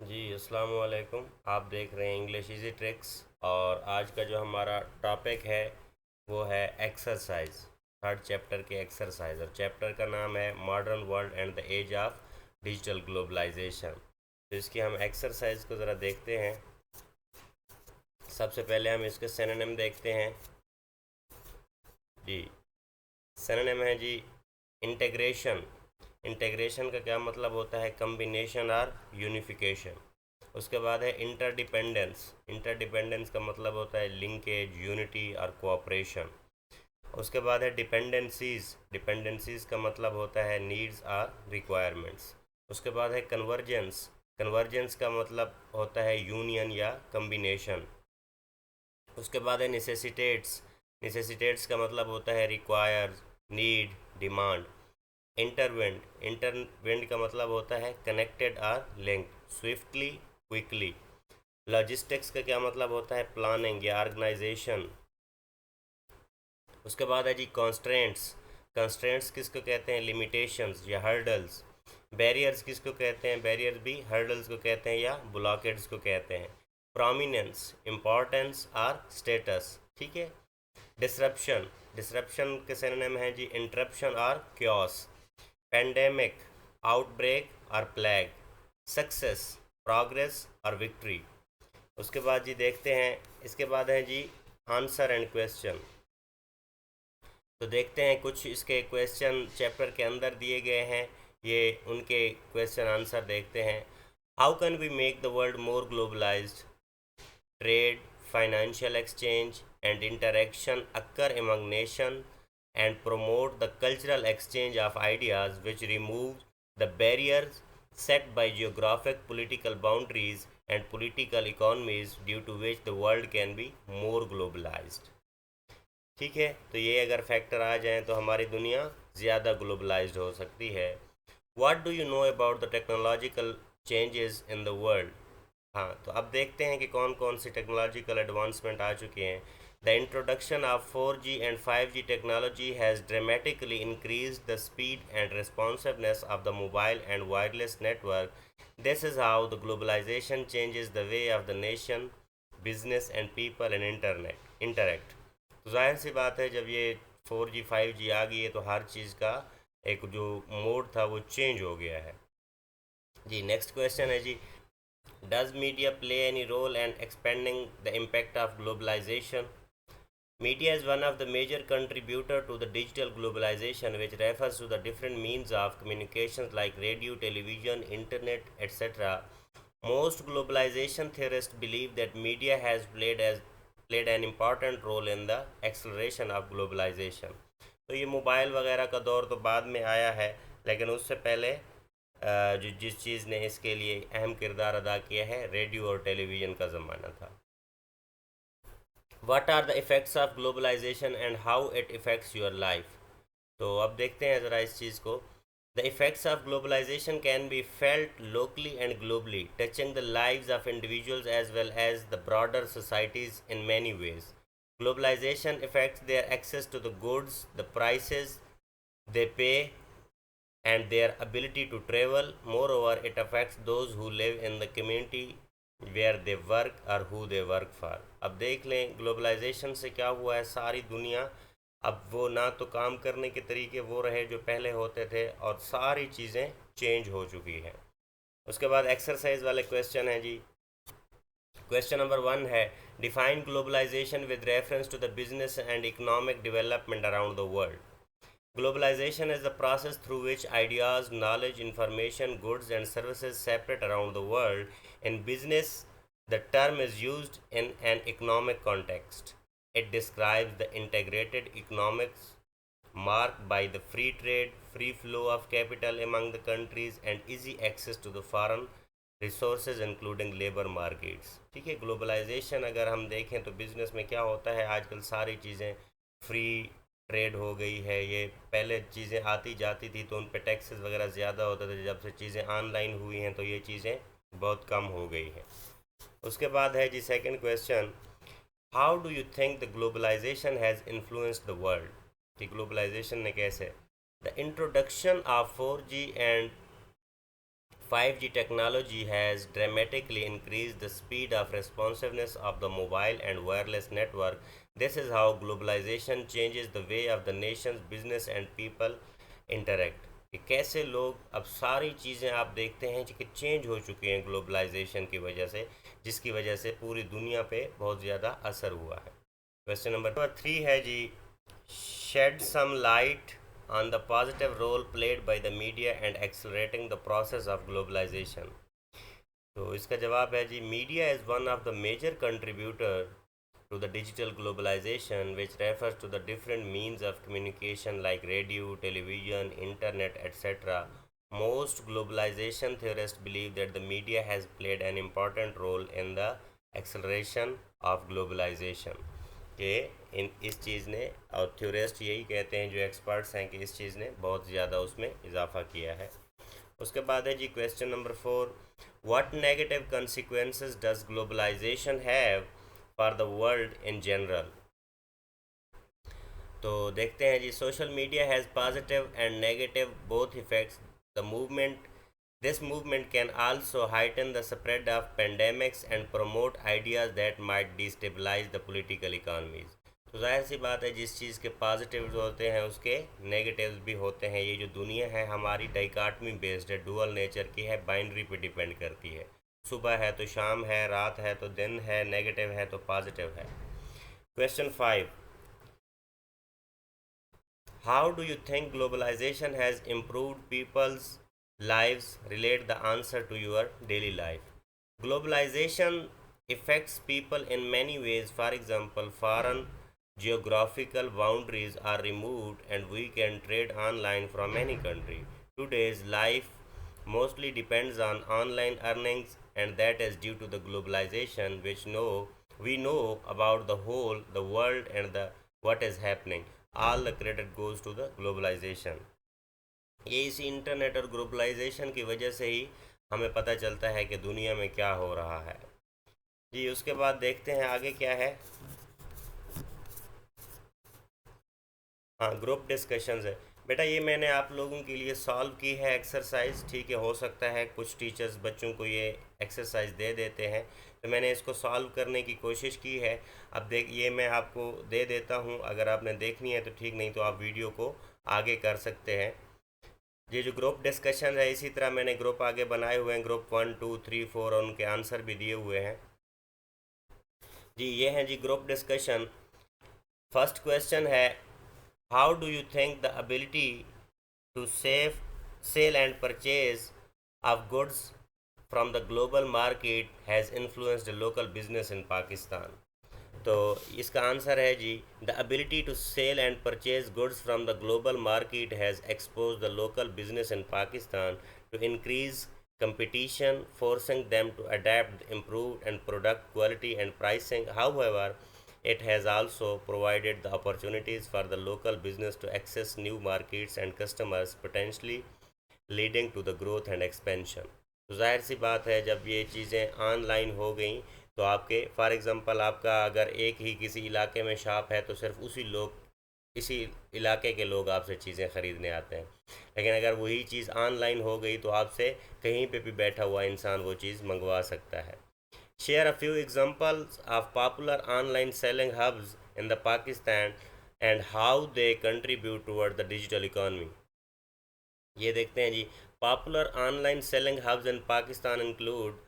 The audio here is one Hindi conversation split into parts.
जी अस्सलाम वालेकुम। आप देख रहे हैं इंग्लिश इजी ट्रिक्स। और आज का जो हमारा टॉपिक है वो है एक्सरसाइज। थर्ड चैप्टर के एक्सरसाइज, और चैप्टर का नाम है modern world and the age of digital globalisation. तो इसकी हम एक्सरसाइज को ज़रा देखते हैं। सबसे पहले हम इसके सिनोनिम देखते हैं जी। सिनोनिम है जी इंटीग्रेशन। इंटीग्रेशन का क्या मतलब होता है? कम्बिनेशन और यूनिफिकेशन। उसके बाद है इंटरडिपेंडेंस। इंटरडिपेंडेंस का मतलब होता है लिंकेज, यूनिटी और कोऑपरेशन। उसके बाद है डिपेंडेंसीज। डिपेंडेंसीज का मतलब होता है नीड्स और रिक्वायरमेंट्स। उसके बाद है कन्वर्जेंस। कन्वर्जेंस का मतलब होता है यूनियन या कम्बिनेशन। उसके बाद है नेसेसिटेट्स। नेसेसिटेट्स का मतलब होता है रिक्वायर, नीड, डिमांड। इंटरवेंट। इंटरवेंट का मतलब होता है कनेक्टेड और लिंक, स्विफ्टली, क्विकली। लॉजिस्टिक्स का क्या मतलब होता है? प्लानिंग या ऑर्गेनाइजेशन। उसके बाद है जी कॉन्स्ट्रेंट्स। कंस्ट्रेंट्स किसको कहते हैं? लिमिटेशंस या हर्डल्स। बैरियर्स किसको कहते हैं? बैरियर्स भी हर्डल्स को कहते हैं या ब्लॉकेड्स को कहते हैं। प्रोमिनेंस, इम्पोर्टेंस और स्टेटस। ठीक है। डिसरप्शन। डिसरप्शन के सिनोनिम है जी इंटरप्शन और क्योस। पेंडेमिक, आउटब्रेक और प्लेग। सक्सेस, प्रोग्रेस और विक्ट्री। उसके बाद जी देखते हैं, इसके बाद है जी आंसर एंड क्वेश्चन। तो देखते हैं कुछ इसके क्वेश्चन चैप्टर के अंदर दिए गए हैं, ये उनके क्वेश्चन आंसर देखते हैं। How can we make the world more globalised? Trade, financial exchange, and interaction occur among nations and promote the cultural exchange of ideas which remove the barriers set by geographic political boundaries and political economies due to which the world can be more globalized। ठीक है, तो ये अगर फैक्टर आ जाएं तो हमारी दुनिया ज़्यादा ग्लोबलाइज्ड हो सकती है। What do you know about the technological changes in the world? हाँ, तो अब देखते हैं कि कौन कौन सी टेक्नोलॉजिकल एडवांसमेंट आ चुके हैं। The introduction of 4G and 5G technology has dramatically increase the speed and responsiveness of the mobile and wireless network. This is how the globalisation changes the way of the nation, business and people and internet interact. तो जाहिर सी बात है, जब ये 4G 5G आ गई है तो हर चीज़ का एक जो मोड था वो चेंज हो गया है जी। नेक्स्ट क्वेश्चन है जी, does media play any role in expanding the impact of globalisation? Media is one of the major contributor to the digital globalization, which refers to the different means of communications like radio, television, internet, etc. Most globalization theorists believe that media has played an important role in the acceleration of globalization। तो ये मोबाइल वगैरह का दौर तो बाद में आया है, लेकिन उससे पहले जो जिस चीज़ ने इसके लिए अहम किरदार अदा किया है, रेडियो और टेलीविज़न का ज़माना था। What are the effects of globalisation and how it effects your life? तो अब देखते हैं ज़रा इस चीज़ को। The effects of globalisation can be felt locally and globally, touching the lives of individuals as well as the broader societies in many ways. Globalization affects their access to the goods, the prices they pay, and their ability to travel. Moreover, it affects those who live in the community where they work or who they work for। अब देख लें ग्लोबलाइजेशन से क्या हुआ है, सारी दुनिया अब वो ना तो काम करने के तरीके वो रहे जो पहले होते थे, और सारी चीज़ें चेंज हो चुकी हैं। उसके बाद एक्सरसाइज वाले क्वेश्चन है जी। क्वेश्चन नंबर 1 है, define globalisation with reference to the business and economic development around the world. Globalization is the process through which ideas, knowledge, information, goods, and services separate around the world. In business, the term is used in an economic context. It describes the integrated economics marked by the free trade, free flow of capital among the countries, and easy access to the foreign resources including labour markets. ठीक है, ग्लोबलाइजेशन अगर हम देखें तो बिज़नेस में क्या होता है, आजकल सारी चीज़ें फ्री ट्रेड हो गई है। ये पहले चीज़ें आती जाती थी तो उन पे टैक्सेस वगैरह ज़्यादा होते थे, जब से चीज़ें ऑनलाइन हुई हैं तो ये चीज़ें बहुत कम हो गई हैं। उसके बाद है जी second question, how do you think the globalisation has influenced the world? कि ग्लोबलाइजेशन ने कैसे? The introduction of 4G and 5G technology has dramatically increased the speed of responsiveness of the mobile and wireless network. This is how globalization changes the way of the nation's business and people interact. कि कैसे लोग अब सारी चीज़ें आप देखते हैं कि चेंज हो चुकी हैं ग्लोबलाइजेशन की वजह से, जिसकी वजह से पूरी दुनिया पे बहुत ज़्यादा असर हुआ है। क्वेश्चन नंबर 3 है जी, shed some light on the positive role played by the media and accelerating the process of globalization. तो इसका जवाब है जी, media is one of the major contributor to the digital globalization, which refers to the different means of communication like radio, television, internet, etc. Most globalization theorists believe that the media has played an important role in the acceleration of globalization. कि इन इस चीज़ ने, और थ्योरिस्ट यही कहते हैं जो एक्सपर्ट्स हैं, कि इस चीज़ ने बहुत ज़्यादा उसमें इजाफा किया है। उसके बाद है जी question number 4, what negative consequences does globalisation have for the world in general. तो देखते हैं जी, social media has positive and negative both effects. The movement This movement can also heighten the spread of pandemics and promote ideas that might destabilize the political economies. तो जाहिर सी बात है, जिस चीज़ के पॉजिटिव्स होते हैं उसके नेगेटिव्स भी होते हैं। ये जो दुनिया है हमारी डाइकाटमी बेस्ड है, डुअल नेचर की है, बाइनरी पे डिपेंड करती है। सुबह है तो शाम है, रात है तो दिन है, नेगेटिव है तो पॉजिटिव है। Question 5, how do you think globalisation has improved people's lives? Relate the answer to your daily life. Globalization affects people in many ways. For example, foreign geographical boundaries are removed and we can trade online from any country. Today's life mostly depends on online earnings, and that is due to the globalization, which we know about the whole the world and the what is happening. All the credit goes to the globalization. ये इसी इंटरनेट और ग्लोबलाइजेशन की वजह से ही हमें पता चलता है कि दुनिया में क्या हो रहा है जी। उसके बाद देखते हैं आगे क्या है। हाँ, ग्रुप डिस्कशंस है बेटा, ये मैंने आप लोगों के लिए सॉल्व की है एक्सरसाइज, ठीक है। हो सकता है कुछ टीचर्स बच्चों को ये एक्सरसाइज दे देते हैं, तो मैंने इसको सॉल्व करने की कोशिश की है। अब ये मैं आपको दे देता हूँ, अगर आपने देखनी है तो ठीक, नहीं तो आप वीडियो को आगे कर सकते हैं। ये जो ग्रुप डिस्कशन है, इसी तरह मैंने ग्रुप आगे बनाए हुए हैं, ग्रुप 1, 2, 3, 4, और उनके आंसर भी दिए हुए हैं जी। ये हैं जी ग्रुप डिस्कशन। फर्स्ट क्वेश्चन है, how do you think the ability to sell and purchase of goods from the global market has influenced local business in Pakistan. तो इसका आंसर है जी, the ability to sell and purchase goods from the global market has expose the local business in Pakistan to increase competition, forcing them to adapt, improve and product quality and pricing. However, it has also provided the opportunities for the local business to access new markets and customers, potentially leading to the growth and expansion. तो जाहिर सी बात है, जब ये चीज़ें ऑनलाइन हो गई तो आपके फॉर एग्ज़ाम्पल आपका अगर एक ही किसी इलाके में शॉप है तो सिर्फ इसी इलाके के लोग आपसे चीज़ें ख़रीदने आते हैं। लेकिन अगर वही चीज़ ऑनलाइन हो गई तो आपसे कहीं पे भी बैठा हुआ इंसान वो चीज़ मंगवा सकता है। Share a few examples of popular online selling hubs in the Pakistan and how they contribute toward the digital economy. ये देखते हैं जी, popular online selling hubs in Pakistan include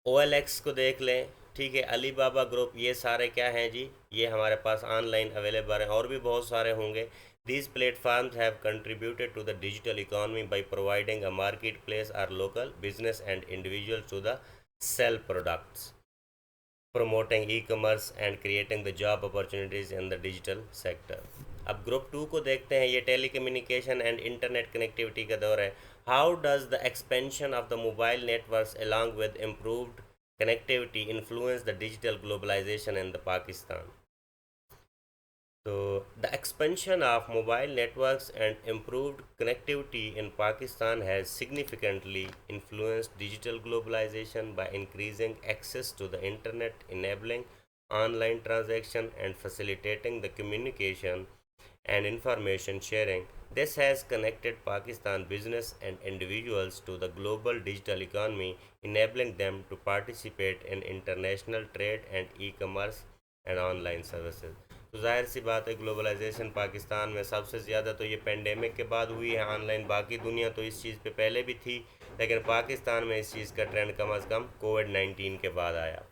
OLX को देख लें, ठीक है, अली बाबा ग्रुप, ये सारे क्या हैं जी, ये हमारे पास ऑनलाइन अवेलेबल हैं, और भी बहुत सारे होंगे। These platforms have contributed to the digital economy by providing a marketplace or local business and individuals to the sell products, promoting e-commerce and creating the job opportunities in the digital sector. अब ग्रुप 2 को देखते हैं, ये टेलीकम्युनिकेशन एंड इंटरनेट कनेक्टिविटी का दौर है। How does the expansion of the mobile networks along with improved connectivity influence the digital globalization in the Pakistan? So, the expansion of mobile networks and improved connectivity in Pakistan has significantly influenced digital globalization by increasing access to the internet, enabling online transaction and facilitating the communication and information sharing. This has connected Pakistan business and individuals to the global digital economy, enabling them to participate in international trade and e-commerce and online services. तो जाहिर सी बात है ग्लोबलाइजेशन पाकिस्तान में सबसे ज़्यादा तो ये पेंडेमिक के बाद हुई है ऑनलाइन। बाकी दुनिया तो इस चीज़ पे पहले भी थी, लेकिन पाकिस्तान में इस चीज़ का ट्रेंड कम अज़ कम कोविड-19 के बाद आया।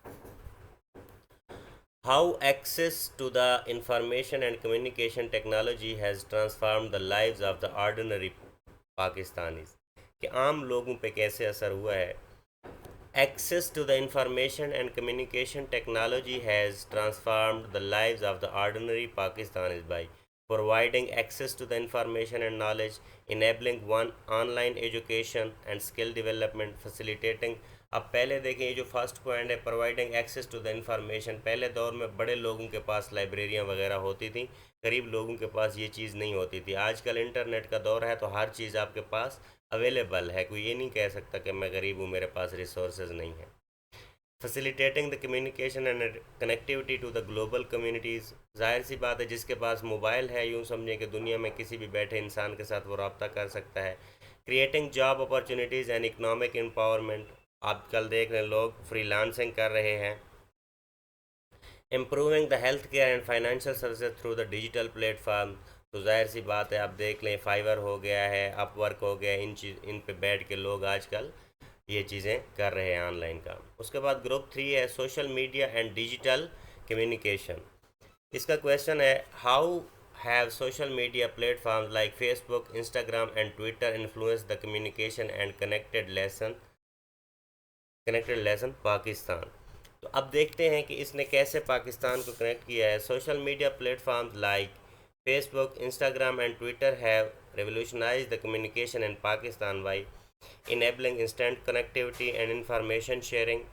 How access to the information and communication technology has transformed the lives of the ordinary Pakistanis, कि आम लोगों पे कैसे असर हुआ है। Access to the information and communication technology has transformed the lives of the ordinary Pakistanis by providing access to the information and knowledge, enabling one online education and skill development, facilitating। अब पहले देखें, ये जो फर्स्ट पॉइंट है providing access to the information, पहले दौर में बड़े लोगों के पास लाइब्रेरियां वगैरह होती थी, गरीब लोगों के पास ये चीज़ नहीं होती थी। आजकल इंटरनेट का दौर है तो हर चीज़ आपके पास अवेलेबल है, कोई ये नहीं कह सकता कि मैं गरीब हूँ मेरे पास रिसोर्सेज नहीं है। Facilitating the communication and connectivity to the global communities, जाहिर सी बात है जिसके पास मोबाइल है यूँ समझें कि दुनिया में किसी भी बैठे इंसान के साथ वो रब्ता कर सकता है। Creating job opportunities and economic empowerment, आजकल देख रहे हैं लोग फ्रीलांसिंग कर रहे हैं। Improving the health care and financial services through the digital platform, तो जाहिर सी बात है आप देख लें फाइवर हो गया है, अपवर्क हो गया, इन पे बैठ के लोग आजकल ये चीज़ें कर रहे हैं ऑनलाइन काम। उसके बाद ग्रुप 3 है social media and digital communication. इसका क्वेश्चन है how have social media platforms like Facebook, Instagram and Twitter influenced the communication and connected lesson Pakistan. तो अब देखते हैं कि इसने कैसे पाकिस्तान को कनेक्ट किया है। Social media platforms like Facebook, Instagram and Twitter have revolutionized the communication in Pakistan by enabling instant connectivity and information sharing।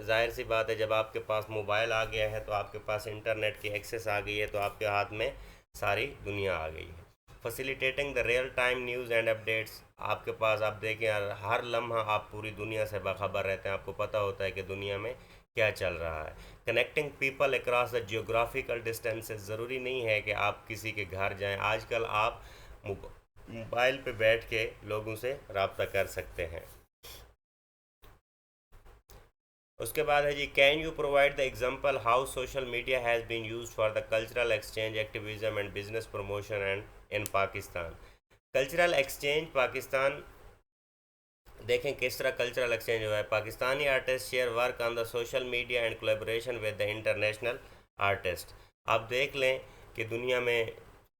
जाहिर सी बात है जब आपके पास मोबाइल आ गया है तो आपके पास इंटरनेट की एक्सेस आ गई है, तो आपके हाथ में सारी दुनिया आ गई है। Facilitating the real time news and updates, आपके पास आप देखें हर लम्हा आप पूरी दुनिया से बाखबर रहते हैं, आपको पता होता है कि दुनिया में क्या चल रहा है। Connecting people across the geographical distances, ज़रूरी नहीं है कि आप किसी के घर जाएं, आजकल आप मोबाइल पे बैठ के लोगों से रब्ता कर सकते हैं। उसके बाद है जी can you provide the example how social media has been used for the cultural exchange activism and business promotion and in Pakistan. Cultural exchange Pakistan देखें किस तरह कल्चरल एक्सचेंज हुआ है। Pakistani artist share work on the social media and collaboration with the international artist. आप देख लें कि दुनिया में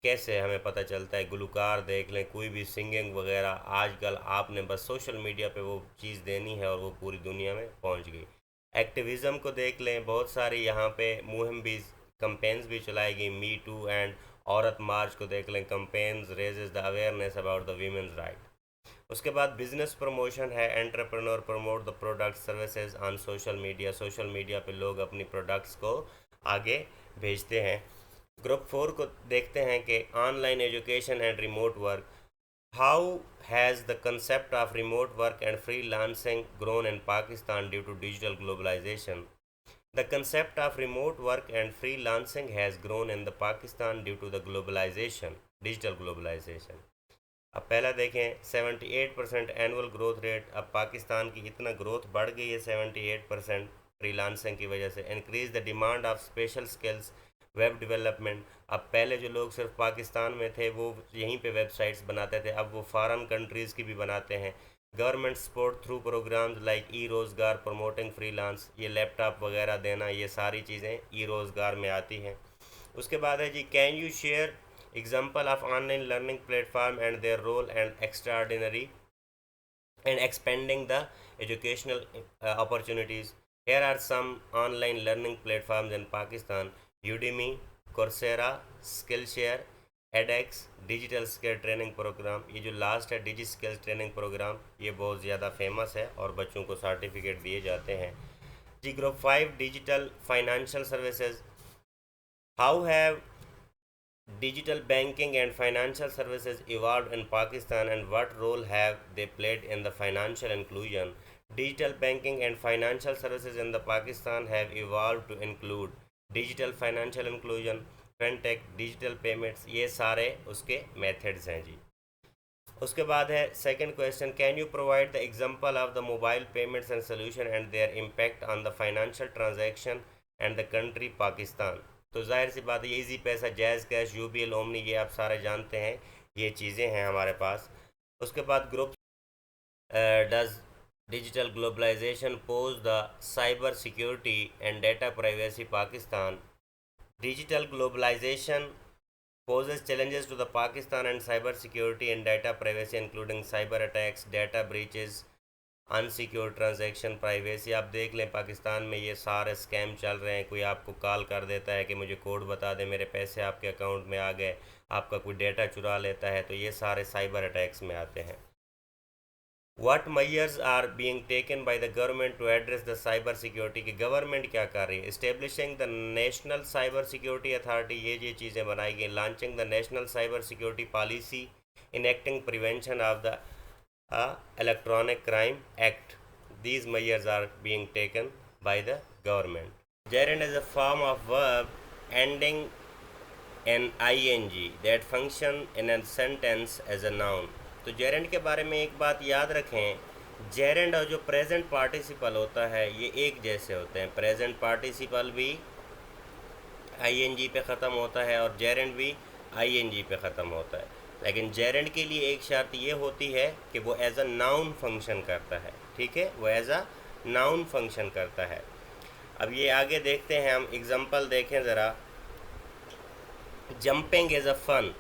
कैसे हमें पता चलता है, गुलकार देख लें, कोई भी सिंगिंग वगैरह, आजकल आपने बस सोशल मीडिया पे वो चीज़ देनी है और वो पूरी दुनिया में पहुंच गई। एक्टिविज़म को देख लें, बहुत सारी यहाँ पे मुहिम भी, कंपेन्स भी चलाई गई, मी टू एंड औरत मार्च को देख लें, companies raises the awareness about the women's right. उसके बाद बिजनेस प्रमोशन है, entrepreneur promote the product services on social media, social media पे लोग अपनी प्रोडक्ट्स को आगे भेजते हैं। ग्रुप 4 को देखते हैं कि online education and remote work, how has the concept of remote work and freelancing grown in Pakistan due to digital globalisation. The concept of remote work and freelancing has grown in the Pakistan due to the globalization, digital globalization। अब पहला देखें 78% एनुअल ग्रोथ रेट, अब पाकिस्तान की इतना ग्रोथ बढ़ गई है 78% फ्रीलांसिंग की वजह से। Increase the demand of special skills, web development, अब पहले जो लोग सिर्फ पाकिस्तान में थे वो यहीं पे वेबसाइट्स बनाते थे, अब वो फॉरेन कंट्रीज़ की भी बनाते हैं। Government support through programmes like e Rozgar promoting freelance, ये लैपटॉप वगैरह देना, ये सारी चीज़ें ई रोज़गार में आती हैं। उसके बाद है जी can you share example of online learning platform and their role and extraordinary and expanding the educational opportunities। Here are some online learning platforms in Pakistan: Udemy, Coursera, Skillshare, edX, digital skill training program. ये जो लास्ट है डिजी स्किल ट्रेनिंग प्रोग्राम, ये बहुत ज़्यादा फेमस है और बच्चों को सर्टिफिकेट दिए जाते हैं जी। Group 5 digital financial services, how have digital banking and financial services evolved in Pakistan and what role have they played in the financial inclusion? Digital banking and financial services in the Pakistan have evolved to include digital financial inclusion, fintech, digital payments, ये सारे उसके मेथड्स हैं जी। उसके बाद है second question, can you provide the example of the mobile payments and solution and there impact on the financial transaction and the country Pakistan. तो जाहिर सी बात है, इजी पैसा, जैज़ कैश, यूबीएल, ओमनी, ये आप सारे जानते हैं, ये चीज़ें हैं हमारे पास। उसके बाद group does digital globalisation pose the cyber security and data privacy Pakistan. Digital globalisation poses challenges to the Pakistan and cyber security and data privacy including cyber attacks, data breaches, unsecured transaction privacy। आप देख लें पाकिस्तान में ये सारे स्कैम चल रहे हैं। कोई आपको कॉल कर देता है कि मुझे कोड बता दे, मेरे पैसे आपके अकाउंट में आ गए, आपका कोई डेटा चुरा लेता है, तो ये सारे साइबर अटैक्स में आते हैं। What measures are being taken by the government to address the cyber security? की गवर्नमेंट क्या कर रही है? Establishing the National Cyber Security Authority, ये चीज़ें बनाई गई। Launching the National Cyber Security Policy, enacting prevention of the Electronic Crime Act. These measures are being taken by the government. Gerund is a form of verb ending in ing that function in a sentence as a noun. तो जेरेंड के बारे में एक बात याद रखें, जेरेंड और जो प्रेजेंट पार्टिसिपल होता है ये एक जैसे होते हैं। प्रेजेंट पार्टिसिपल भी आईएनजी पे ख़त्म होता है और जेरेंड भी आईएनजी पे ख़त्म होता है, लेकिन जेरेंड के लिए एक शर्त ये होती है कि वो एज अ नाउन फंक्शन करता है। ठीक है, वो एज अ नाउन फंक्शन करता है। अब ये आगे देखते हैं हम, एग्जांपल देखें ज़रा। Jumping is a fun,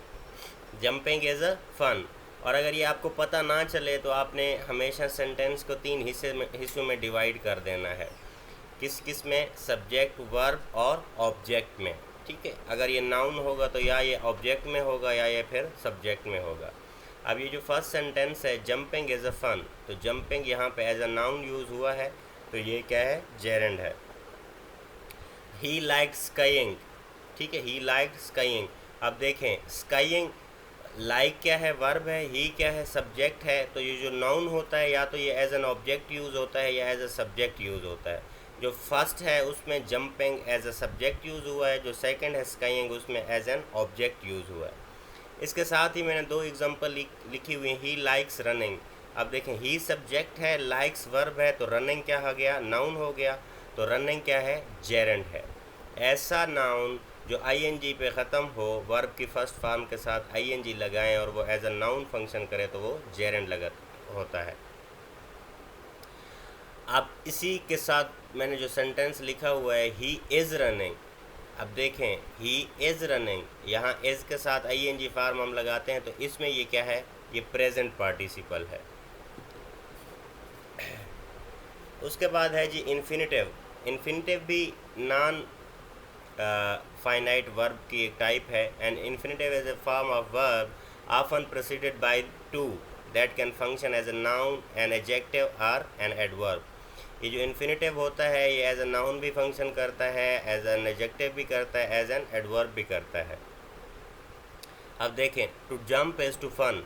jumping is a fun. और अगर ये आपको पता ना चले तो आपने हमेशा सेंटेंस को 3 हिस्सों में डिवाइड कर देना है। किस किस में? सब्जेक्ट, वर्ब और ऑब्जेक्ट में। ठीक है, अगर ये नाउन होगा तो या ये ऑब्जेक्ट में होगा या ये फिर सब्जेक्ट में होगा। अब ये जो फर्स्ट सेंटेंस है, जंपिंग इज़ अ फन, तो जंपिंग यहाँ पे एज अ नाउन यूज़ हुआ है, तो ये क्या है? जेरेंड है। ही लाइक स्काइंग, ठीक है, ही लाइक स्काइंग। अब देखें, स्काइंग, लाइक क्या है? वर्ब है, ही क्या है? सब्जेक्ट है। तो ये जो नाउन होता है या तो ये एज एन ऑब्जेक्ट यूज़ होता है या एज अ सब्जेक्ट यूज़ होता है। जो फर्स्ट है उसमें jumping as a subject use हुआ है, जो सेकंड है स्काइंग उसमें एज एन ऑब्जेक्ट यूज़ हुआ है। इसके साथ ही मैंने 2 एग्जांपल लिखी हुई हैं। ही लाइक्स रनिंग, अब देखें, ही सब्जेक्ट है, लाइक्स वर्ब है, तो रनिंग क्या हो गया? नाउन हो गया। तो रनिंग क्या है? जेरेंड है। ऐसा नाउन जो आईएनजी पे ख़त्म हो, वर्ब की फर्स्ट फॉर्म के साथ आईएनजी लगाएं और वो एज अ नाउन फंक्शन करे, तो वो जेरेंड लगा होता है। अब इसी के साथ मैंने जो सेंटेंस लिखा हुआ है, ही इज़ रनिंग। अब देखें, ही इज़ रनिंग, यहाँ इज़ के साथ आईएनजी फॉर्म हम लगाते हैं, तो इसमें ये क्या है? ये प्रेजेंट पार्टिसिपल है। उसके बाद है जी इन्फिनिटिव। इन्फिनिटिव भी नॉन फाइनाइट वर्ब की एक टाइप है। And infinitive is a form of verb often preceded by to that can function as a noun, an adjective और एन एडवर्ब। ये जो इन्फिनिटिव होता है ये एज ए नाउन भी फंक्शन करता है, एज एन एडजेक्टिव भी करता है, एज एन एडवर्ब भी करता है। अब देखें, to jump is to fun,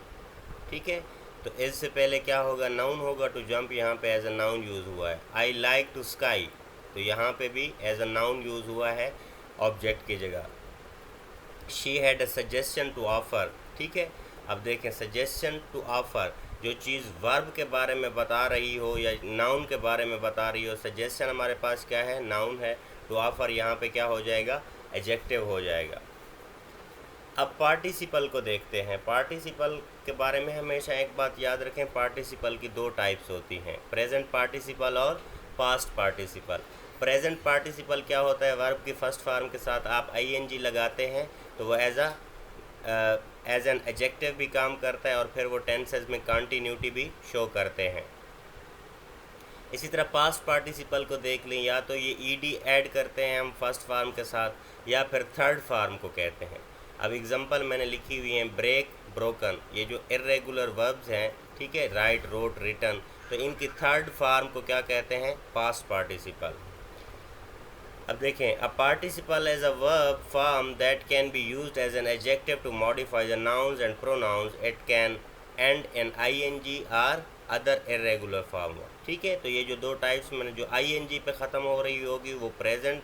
ठीक है, तो इससे पहले क्या होगा? नाउन होगा। टू जंप यहाँ पे एज अ नाउन यूज़ हुआ है। आई लाइक टू स्काई, तो यहाँ पे भी एज अ नाउन यूज़ हुआ है ऑब्जेक्ट की जगह। She had a suggestion to offer, ठीक है। अब देखें, सजेशन टू ऑफ़र, जो चीज़ वर्ब के बारे में बता रही हो या नाउन के बारे में बता रही हो, सजेशन हमारे पास क्या है? नाउन है। टू ऑफ़र यहाँ पे क्या हो जाएगा? एडजेक्टिव हो जाएगा। अब पार्टिसिपल को देखते हैं। पार्टिसिपल के बारे में हमेशा एक बात याद रखें, पार्टिसिपल की 2 टाइप्स होती हैं, प्रेजेंट पार्टिसिपल और पास्ट पार्टिसिपल। प्रेजेंट पार्टिसिपल क्या होता है? वर्ब की फर्स्ट फॉर्म के साथ आप आईएनजी लगाते हैं तो वो एज एन एडजेक्टिव भी काम करता है और फिर वो टेंसेस में कंटिन्यूटी भी शो करते हैं। इसी तरह पास्ट पार्टिसिपल को देख लें, या तो ये ईडी ऐड करते हैं हम फर्स्ट फॉर्म के साथ, या फिर थर्ड फॉर्म को कहते हैं। अब एग्जांपल मैंने लिखी हुई हैं, ब्रेक, ब्रोकन, ये जो इर्रेगुलर वर्ब्स हैं, ठीक है, राइट, रोट, रिटन, तो इनकी थर्ड फॉर्म को क्या कहते हैं? Past participle. अब देखें, a participle as a verb form that can be used as an adjective to modify the nouns and pronouns. It can end in ING or other irregular form. ठीक है, तो ये जो 2 टाइप्स मैंने, जो आईएनजी पे ख़त्म हो रही होगी वो प्रेजेंट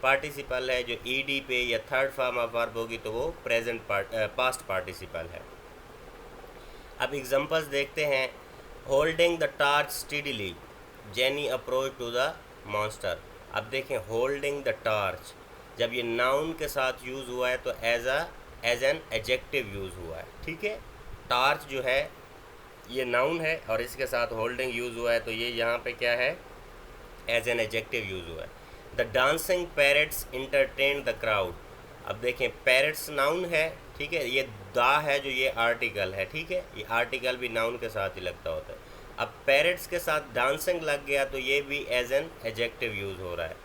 पार्टिसिपल है जो ईडी पे या थर्ड फॉर्म ऑफ वर्ब होगी तो वो पास्ट पार्टिसिपल है। अब एग्जांपल्स देखते हैं। Holding the torch steadily, Jenny approach to the monster. अब देखें होल्डिंग द टार्च जब ये नाउन के साथ यूज़ हुआ है तो एज एन एडजेक्टिव यूज़ हुआ है, ठीक है। टार्च जो है ये नाउन है और इसके साथ होल्डिंग यूज़ हुआ है तो ये यहाँ पे क्या है, एज एन एडजेक्टिव यूज़ हुआ है। The dancing parrots entertain the crowd. अब देखें पैरट्स नाउन है, ठीक है, ये दा है जो ये आर्टिकल है, ठीक है, ये आर्टिकल भी नाउन के साथ ही लगता होता है। अब पैरट्स के साथ डांसिंग लग गया तो ये भी एज एन एडजेक्टिव यूज़ हो रहा है।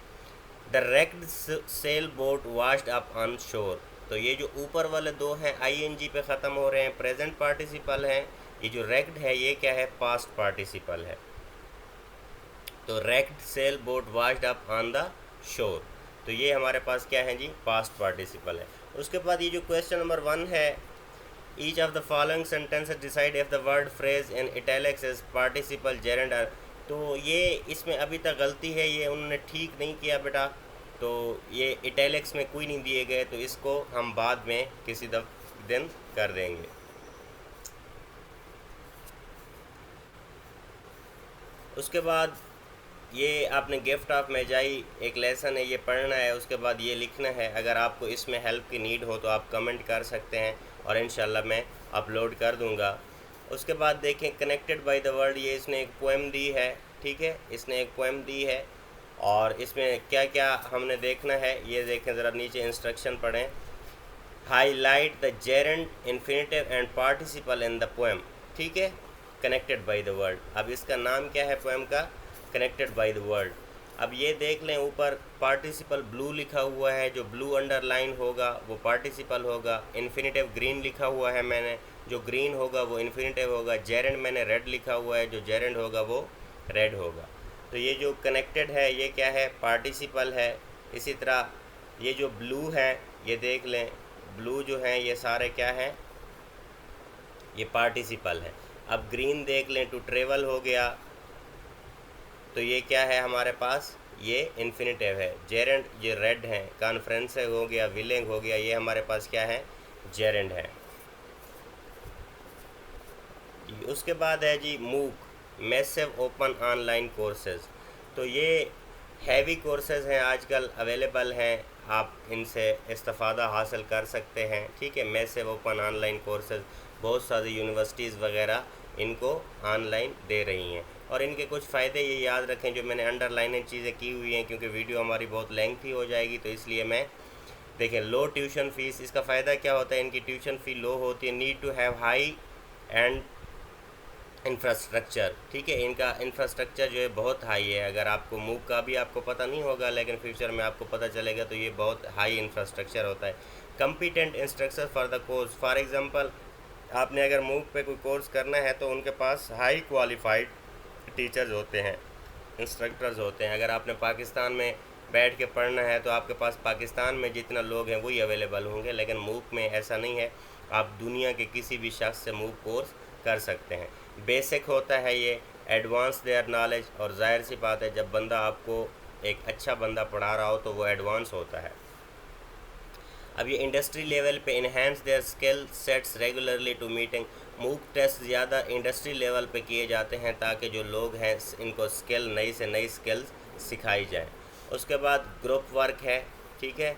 The raked sail boat washed up on शोर। तो ये जो ऊपर वाले दो हैं आईएनजी पे ख़त्म हो रहे हैं, प्रेजेंट पार्टिसिपल हैं। ये जो रेक्ड है ये क्या है, पास्ट पार्टिसिपल है। तो raked sail boat washed up on the shore, तो ये हमारे पास क्या है जी, पास्ट पार्टिसिपल है। उसके बाद ये जो क्वेश्चन नंबर 1 है, each of the following sentences decide if the word phrase in italics is participle gerund. तो ये इसमें अभी तक गलती है, ये उन्होंने ठीक नहीं किया बेटा। तो ये इटैलिक्स में कोई नहीं दिए गए, तो इसको हम बाद में किसी दिन कर देंगे। उसके बाद ये आपने गिफ्ट ऑफ मेजाई एक लेसन है, ये पढ़ना है, उसके बाद ये लिखना है। अगर आपको इसमें हेल्प की नीड हो तो आप कमेंट कर सकते हैं और इंशाल्लाह मैं अपलोड कर दूंगा। उसके बाद देखें कनेक्टेड बाय द वर्ड, ये इसने एक पोएम दी है, ठीक है, इसने एक पोएम दी है और इसमें क्या क्या हमने देखना है ये देखें ज़रा, नीचे इंस्ट्रक्शन पढ़ें। Highlight the gerund, infinitive and participle in the poem, ठीक है, कनेक्टेड बाय द वर्ड। अब इसका नाम क्या है पोएम का, कनेक्टेड बाय द वर्ड। अब ये देख लें ऊपर पार्टिसिपल ब्लू लिखा हुआ है, जो ब्लू अंडरलाइन होगा वो पार्टिसिपल होगा। इन्फिनेटिव ग्रीन लिखा हुआ है मैंने, जो ग्रीन होगा वो इन्फिनेटिव होगा। जेरेंड मैंने रेड लिखा हुआ है, जो जेरेंड होगा वो रेड होगा। तो ये जो कनेक्टेड है ये क्या है, पार्टिसिपल है। इसी तरह ये जो ब्लू है ये देख लें, ब्लू जो है ये सारे क्या हैं, ये पार्टिसिपल है। अब ग्रीन देख लें, टू ट्रेवल हो गया, तो ये क्या है हमारे पास, ये इन्फिनेटिव है। जेरेंड ये रेड है, कॉन्फ्रेंस हो गया, विलिंग हो गया, ये हमारे पास क्या है, जेरेंड है। उसके बाद है जी मूक, मैसिव ओपन ऑनलाइन कोर्सेज। तो ये हैवी कोर्सेज हैं, आजकल अवेलेबल हैं, आप इनसे इस्तेफ़ादा हासिल कर सकते हैं, ठीक है। मैसिव ओपन ऑनलाइन कोर्सेज बहुत सारी यूनिवर्सिटीज़ वगैरह इनको ऑनलाइन दे रही हैं और इनके कुछ फ़ायदे ये याद रखें, जो मैंने अंडरलाइन चीज़ें की हुई हैं, क्योंकि वीडियो हमारी बहुत लेंथी हो जाएगी तो इसलिए मैं देखें। लो ट्यूशन फ़ीस, इसका फ़ायदा क्या होता है, इनकी ट्यूशन फ़ी लो होती है। Need to have high end infrastructure, ठीक है, इनका इंफ्रास्ट्रक्चर जो है बहुत हाई है। अगर आपको मूव का भी आपको पता नहीं होगा, लेकिन फ्यूचर में आपको पता चलेगा, तो ये बहुत हाई इंफ्रास्ट्रक्चर होता है। Competent instructor for the course, for example आपने अगर मूव पे कोई कोर्स करना है तो उनके पास हाई क्वालिफाइड टीचर्स होते हैं, इंस्ट्रक्टर्स होते हैं। अगर आपने पाकिस्तान में बैठ के पढ़ना है तो आपके पास पाकिस्तान में जितना लोग हैं वही अवेलेबल होंगे, लेकिन मूव में ऐसा नहीं है, आप दुनिया के किसी भी शख्स से मूव कोर्स कर सकते हैं। बेसिक होता है ये, एडवांस देयर नॉलेज, और जाहिर सी बात है जब बंदा आपको एक अच्छा बंदा पढ़ा रहा हो तो वो एडवांस होता है। अब ये इंडस्ट्री लेवल पे enhance their skill sets regularly to meeting, mock test ज़्यादा इंडस्ट्री लेवल पे किए जाते हैं ताकि जो लोग हैं इनको स्किल, नई से नई स्किल्स सिखाई जाए। उसके बाद ग्रुप वर्क है, ठीक है,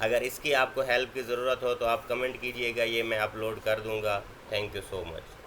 अगर इसकी आपको हेल्प की ज़रूरत हो तो आप कमेंट कीजिएगा, ये मैं अपलोड कर दूँगा। Thank you so much.